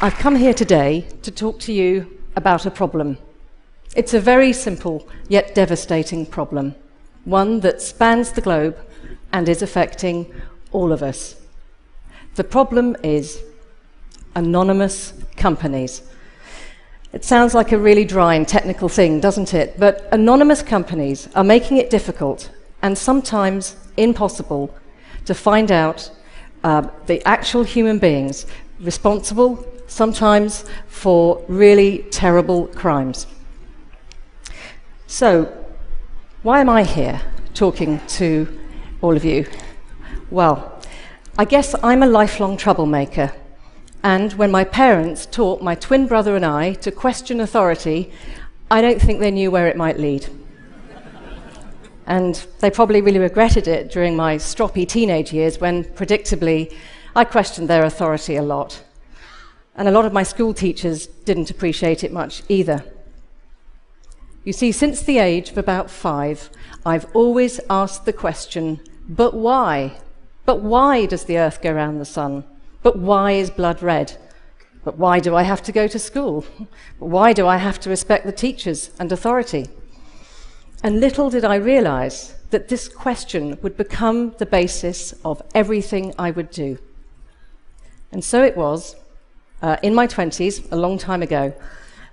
I've come here today to talk to you about a problem. It's a very simple yet devastating problem, one that spans the globe and is affecting all of us. The problem is anonymous companies. It sounds like a really dry and technical thing, doesn't it? But anonymous companies are making it difficult and sometimes impossible to find out the actual human beings responsible, sometimes for really terrible crimes. So, why am I here talking to all of you? Well, I guess I'm a lifelong troublemaker. And when my parents taught my twin brother and I to question authority, I don't think they knew where it might lead. And they probably really regretted it during my stroppy teenage years when, predictably, I questioned their authority a lot. And a lot of my school teachers didn't appreciate it much either. You see, since the age of about 5, I've always asked the question, but why? But why does the earth go round the sun? But why is blood red? But why do I have to go to school? But why do I have to respect the teachers and authority? And little did I realize that this question would become the basis of everything I would do. And so it was, in my 20s, a long time ago,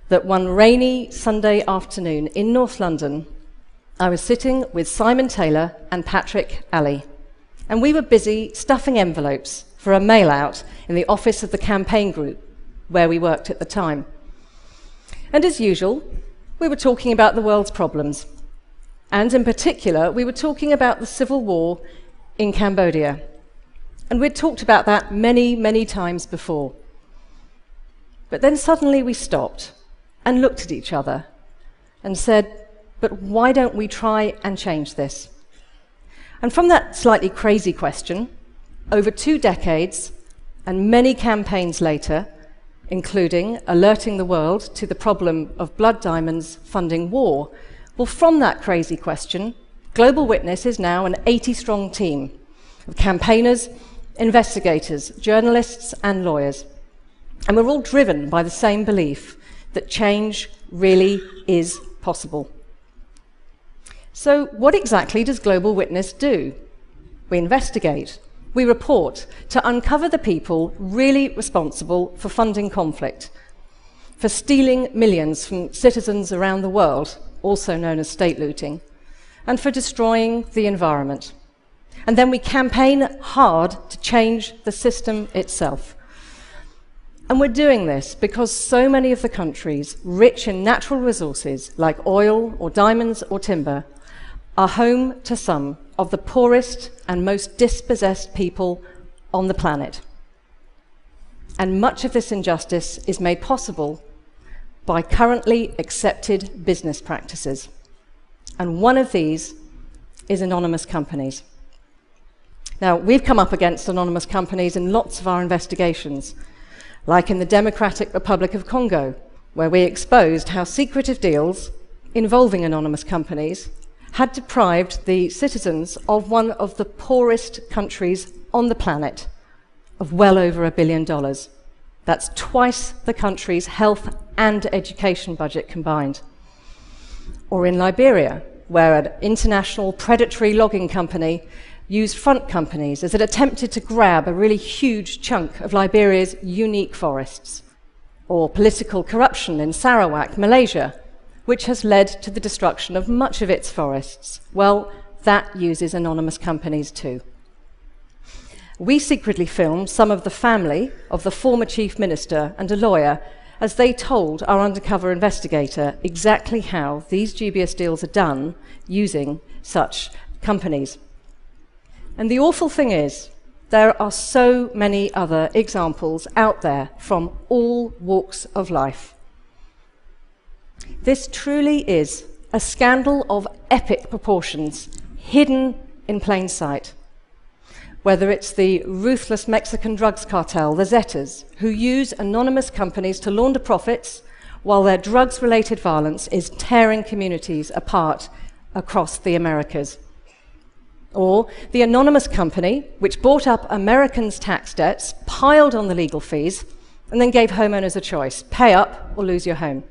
that one rainy Sunday afternoon in North London, I was sitting with Simon Taylor and Patrick Alley, and we were busy stuffing envelopes for a mail-out in the office of the campaign group where we worked at the time. And as usual, we were talking about the world's problems. And in particular, we were talking about the civil war in Cambodia. And we'd talked about that many, many times before. But then suddenly we stopped and looked at each other and said, but why don't we try and change this? And from that slightly crazy question, over 2 decades and many campaigns later, including alerting the world to the problem of blood diamonds funding war, well, from that crazy question, Global Witness is now an 80-strong team of campaigners, investigators, journalists, and lawyers. And we're all driven by the same belief that change really is possible. So what exactly does Global Witness do? We investigate. We report to uncover the people really responsible for funding conflict, for stealing millions from citizens around the world, also known as state looting, and for destroying the environment. And then we campaign hard to change the system itself. And we're doing this because so many of the countries rich in natural resources like oil or diamonds or timber are home to some of the poorest and most dispossessed people on the planet. And much of this injustice is made possible by currently accepted business practices. And one of these is anonymous companies. Now, we've come up against anonymous companies in lots of our investigations, like in the Democratic Republic of Congo, where we exposed how secretive deals involving anonymous companies had deprived the citizens of one of the poorest countries on the planet of well over $1 billion. That's twice the country's health and education budget combined. Or in Liberia, where an international predatory logging company used front companies as it attempted to grab a really huge chunk of Liberia's unique forests. Or political corruption in Sarawak, Malaysia, which has led to the destruction of much of its forests. Well, that uses anonymous companies too. We secretly filmed some of the family of the former chief minister and a lawyer as they told our undercover investigator exactly how these dubious deals are done using such companies. And the awful thing is, there are so many other examples out there from all walks of life. This truly is a scandal of epic proportions, hidden in plain sight. Whether it's the ruthless Mexican drugs cartel, the Zetas, who use anonymous companies to launder profits while their drugs-related violence is tearing communities apart across the Americas. Or the anonymous company, which bought up Americans' tax debts, piled on the legal fees, and then gave homeowners a choice: pay up or lose your home.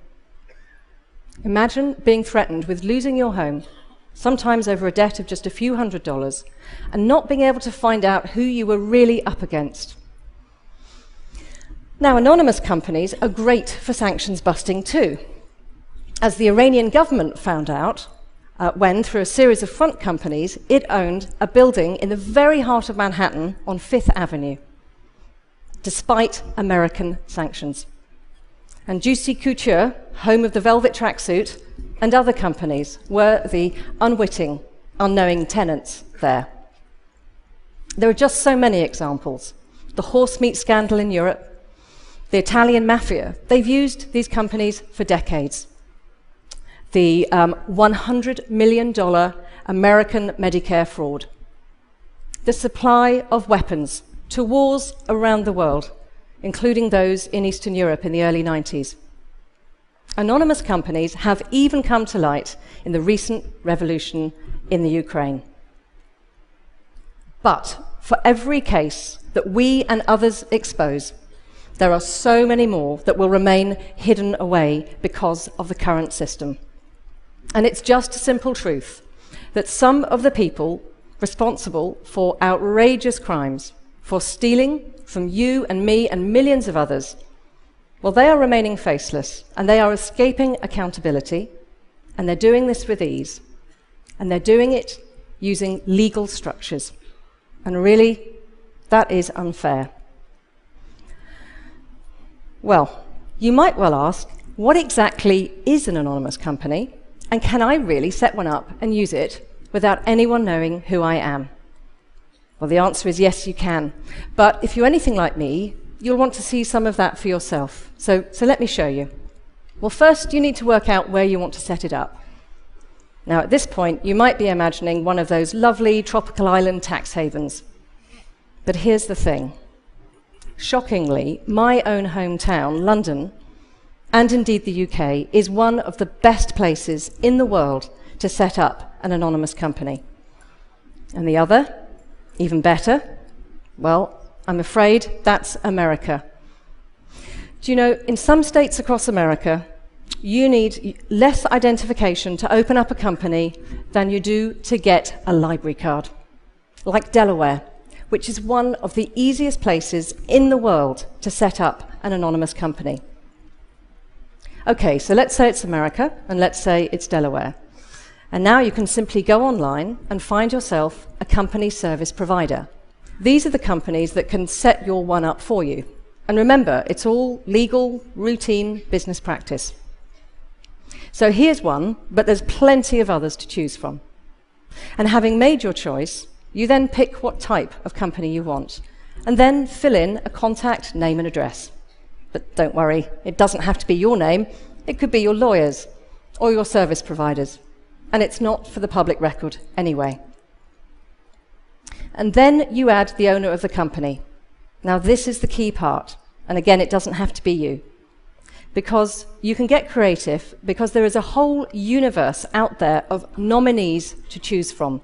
Imagine being threatened with losing your home, sometimes over a debt of just a few $100s, and not being able to find out who you were really up against. Now, anonymous companies are great for sanctions busting too, as the Iranian government found out when, through a series of front companies, it owned a building in the very heart of Manhattan on Fifth Avenue, despite American sanctions. And Juicy Couture, home of the velvet tracksuit, and other companies were the unwitting, unknowing tenants there. There are just so many examples. The horse meat scandal in Europe, the Italian mafia, they've used these companies for decades. The $100 million American Medicare fraud, the supply of weapons to wars around the world, including those in Eastern Europe in the early 90s. Anonymous companies have even come to light in the recent revolution in the Ukraine. But for every case that we and others expose, there are so many more that will remain hidden away because of the current system. And it's just a simple truth that some of the people responsible for outrageous crimes, for stealing from you and me and millions of others, well, they are remaining faceless, and they are escaping accountability, and they're doing this with ease, and they're doing it using legal structures. And really, that is unfair. Well, you might well ask, what exactly is an anonymous company, and can I really set one up and use it without anyone knowing who I am? Well, the answer is yes, you can. But if you're anything like me, you'll want to see some of that for yourself. So let me show you. Well, first, you need to work out where you want to set it up. Now, at this point, you might be imagining one of those lovely tropical island tax havens. But here's the thing. Shockingly, my own hometown, London, and indeed the UK, is one of the best places in the world to set up an anonymous company. And the other, even better, well, I'm afraid that's America. Do you know, in some states across America, you need less identification to open up a company than you do to get a library card. Like Delaware, which is one of the easiest places in the world to set up an anonymous company. Okay, so let's say it's America, and let's say it's Delaware. And now you can simply go online and find yourself a company service provider. These are the companies that can set your one up for you. And remember, it's all legal, routine business practice. So here's one, but there's plenty of others to choose from. And having made your choice, you then pick what type of company you want, and then fill in a contact, name and address. But don't worry, it doesn't have to be your name. It could be your lawyer's or your service provider's. And it's not for the public record anyway. And then you add the owner of the company. Now, this is the key part. And again, it doesn't have to be you. Because you can get creative, because there is a whole universe out there of nominees to choose from.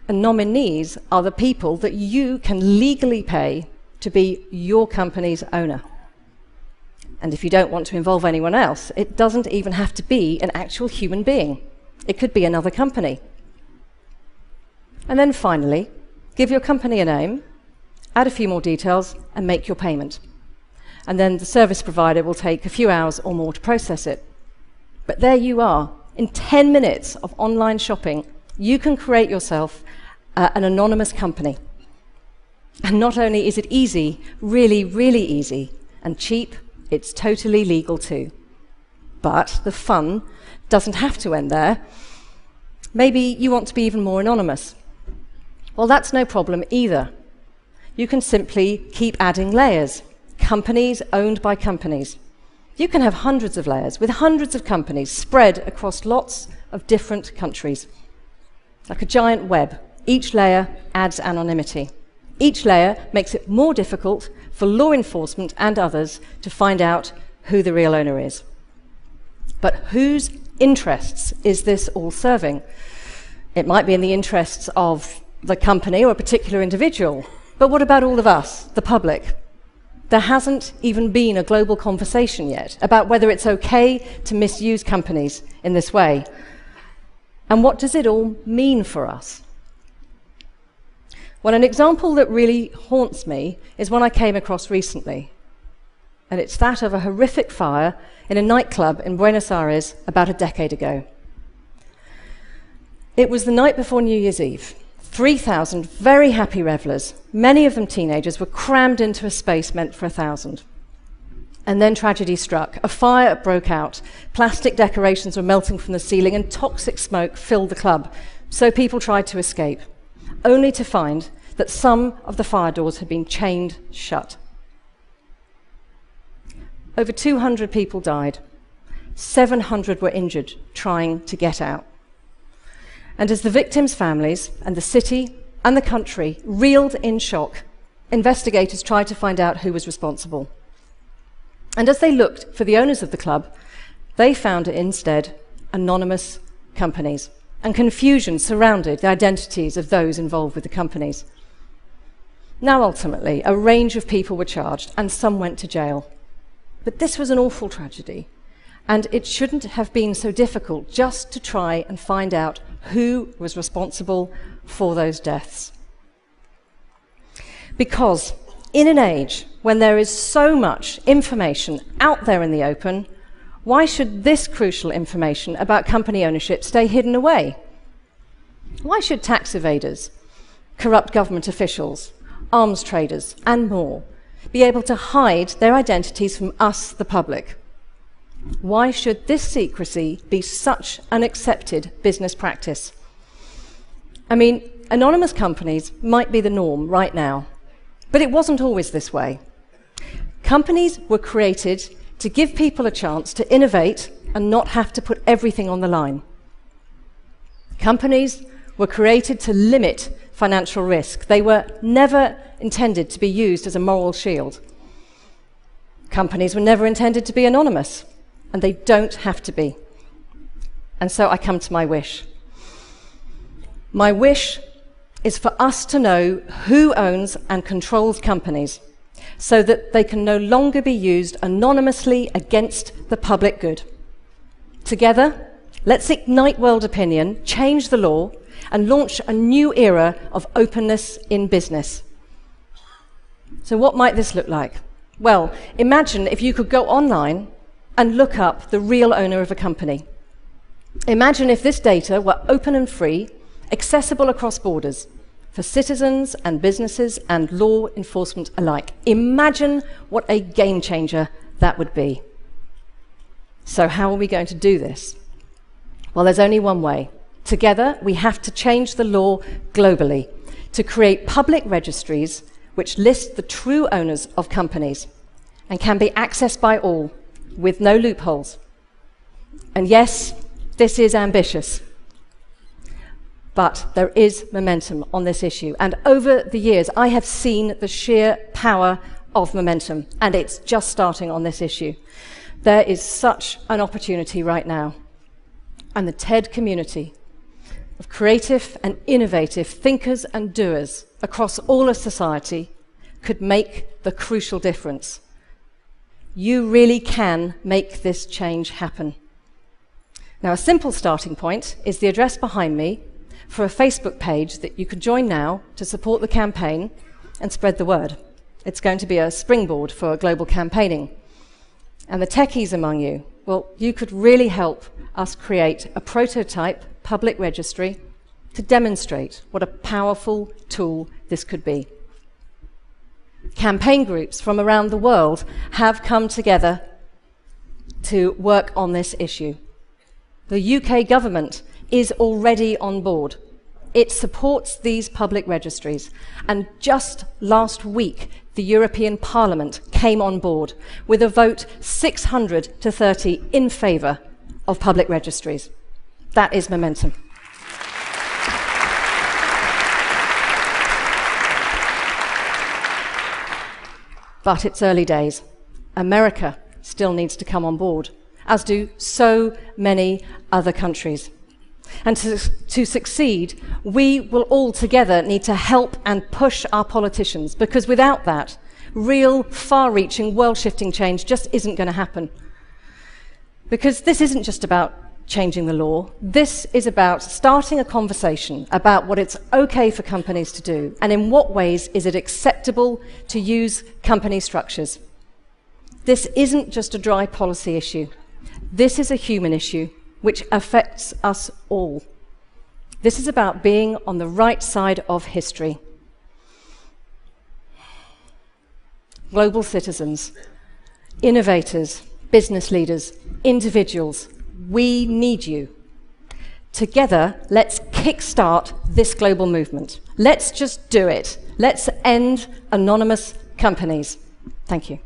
And nominees are the people that you can legally pay to be your company's owner. And if you don't want to involve anyone else, it doesn't even have to be an actual human being. It could be another company. And then finally, give your company a name, add a few more details, and make your payment. And then the service provider will take a few hours or more to process it. But there you are. In 10 minutes of online shopping, you can create yourself an anonymous company. And not only is it easy, really, really easy, and cheap, it's totally legal too. But the fun doesn't have to end there. Maybe you want to be even more anonymous. Well, that's no problem either. You can simply keep adding layers, companies owned by companies. You can have hundreds of layers with hundreds of companies spread across lots of different countries. Like a giant web, each layer adds anonymity. Each layer makes it more difficult for law enforcement and others to find out who the real owner is. But whose interests is this all serving? It might be in the interests of the company or a particular individual, but what about all of us, the public? There hasn't even been a global conversation yet about whether it's okay to misuse companies in this way. And what does it all mean for us? Well, an example that really haunts me is one I came across recently. And it's that of a horrific fire in a nightclub in Buenos Aires about a decade ago. It was the night before New Year's Eve. 3,000 very happy revelers, many of them teenagers, were crammed into a space meant for 1,000. And then tragedy struck. A fire broke out. Plastic decorations were melting from the ceiling and toxic smoke filled the club. So people tried to escape, only to find that some of the fire doors had been chained shut. Over 200 people died. 700 were injured trying to get out. And as the victims' families and the city and the country reeled in shock, investigators tried to find out who was responsible. And as they looked for the owners of the club, they found instead anonymous companies, and confusion surrounded the identities of those involved with the companies. Now, ultimately, a range of people were charged, and some went to jail. But this was an awful tragedy, and it shouldn't have been so difficult just to try and find out who was responsible for those deaths. Because in an age when there is so much information out there in the open, why should this crucial information about company ownership stay hidden away? Why should tax evaders, corrupt government officials, arms traders, and more be able to hide their identities from us, the public? Why should this secrecy be such an accepted business practice? I mean, anonymous companies might be the norm right now, but it wasn't always this way. Companies were created to give people a chance to innovate and not have to put everything on the line. Companies were created to limit financial risk. They were never intended to be used as a moral shield. Companies were never intended to be anonymous, and they don't have to be. And so I come to my wish. My wish is for us to know who owns and controls companies, so that they can no longer be used anonymously against the public good. Together, let's ignite world opinion, change the law, and launch a new era of openness in business. So what might this look like? Well, imagine if you could go online and look up the real owner of a company. Imagine if this data were open and free, accessible across borders, for citizens and businesses and law enforcement alike. Imagine what a game changer that would be. So how are we going to do this? Well, there's only one way. Together, we have to change the law globally to create public registries which list the true owners of companies and can be accessed by all, with no loopholes. And yes, this is ambitious, but there is momentum on this issue. And over the years, I have seen the sheer power of momentum, and it's just starting on this issue. There is such an opportunity right now. And the TED community of creative and innovative thinkers and doers across all of society could make the crucial difference. You really can make this change happen. Now, a simple starting point is the address behind me for a Facebook page that you can join now to support the campaign and spread the word. It's going to be a springboard for global campaigning. And the techies among you, well, you could really help us create a prototype public registry to demonstrate what a powerful tool this could be. Campaign groups from around the world have come together to work on this issue. The UK government is already on board. It supports these public registries. And just last week, the European Parliament came on board with a vote 600 to 30 in favour of public registries. That is momentum. But it's early days. America still needs to come on board, as do so many other countries. And to succeed, we will all together need to help and push our politicians, because without that, real, far-reaching, world-shifting change just isn't going to happen. Because this isn't just about changing the law. This is about starting a conversation about what it's okay for companies to do, and in what ways is it acceptable to use company structures. This isn't just a dry policy issue. This is a human issue which affects us all. This is about being on the right side of history. Global citizens, innovators, business leaders, individuals, we need you. Together, let's kickstart this global movement. Let's just do it. Let's end anonymous companies. Thank you.